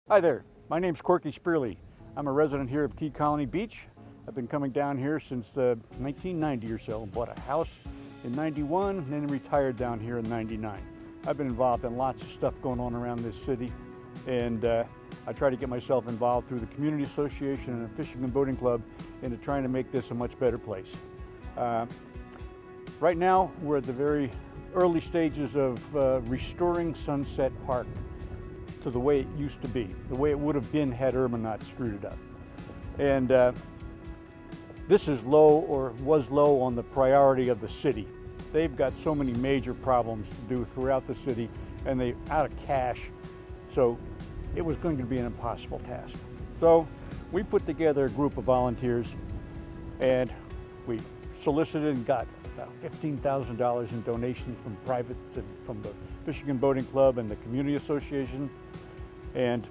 Hi there, my name's Corky Spehrley. I'm a resident here of Key Colony Beach. I've been coming down here since 1990 or so. Bought a house in 91 and then retired down here in 99. I've been involved in lots of stuff going on around this city, and I try to get myself involved through the Community Association and the Fishing and Boating Club into trying to make this a much better place. Right now we're at the very early stages of restoring Sunset Park to the way it used to be, the way it would have been had Irma not screwed it up. And this is low, or was low, on the priority of the city. They've got so many major problems to do throughout the city, and they're out of cash, so it was going to be an impossible task. So we put together a group of volunteers, and we solicited and got about $15,000 in donations from privates and from the Fishing and Boating Club and the Community Association. And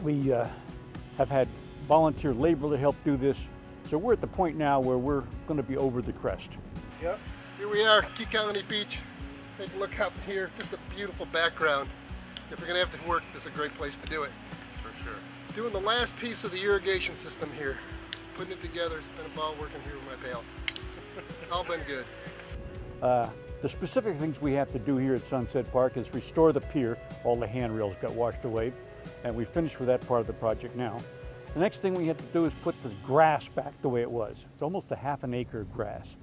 we have had volunteer labor to help do this. So we're at the point now where we're going to be over the crest. Yep, here we are, Key Colony Beach. Take a look out here, just a beautiful background. If you're going to have to work, this is a great place to do it. That's for sure. Doing the last piece of the irrigation system here. Putting it together, it's been a ball working here with my pail. All been good. The specific things we have to do here at Sunset Park is restore the pier. All the handrails got washed away, and we finished with that part of the project now. The next thing we have to do is put the grass back the way it was. It's almost a half an acre of grass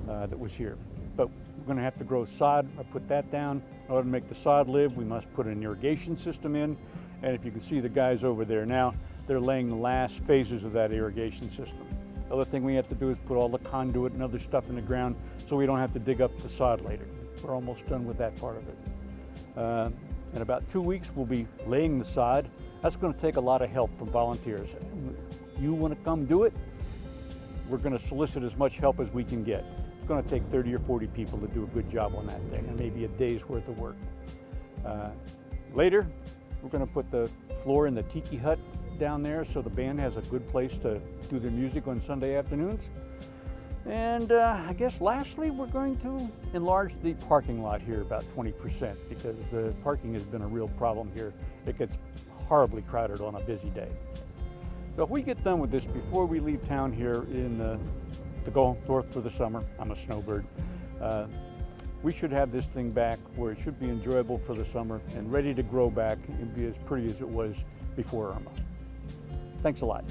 that was here. But we're going to have to grow sod. I put that down. In order to make the sod live, we must put an irrigation system in. And if you can see the guys over there now, they're laying the last phases of that irrigation system. The other thing we have to do is put all the conduit and other stuff in the ground so we don't have to dig up the sod later. We're almost done with that part of it. In about 2 weeks, we'll be laying the sod. That's going to take a lot of help from volunteers. You want to come do it? We're going to solicit as much help as we can get. It's going to take 30 or 40 people to do a good job on that thing, and maybe a day's worth of work. Later, we're going to put the floor in the tiki hut down there so the band has a good place to do their music on Sunday afternoons. And I guess lastly, we're going to enlarge the parking lot here about 20% because the parking has been a real problem here. It gets horribly crowded on a busy day. So if we get done with this before we leave town here to go north for the summer, I'm a snowbird, we should have this thing back where it should be enjoyable for the summer and ready to grow back and be as pretty as it was before Irma. Thanks a lot.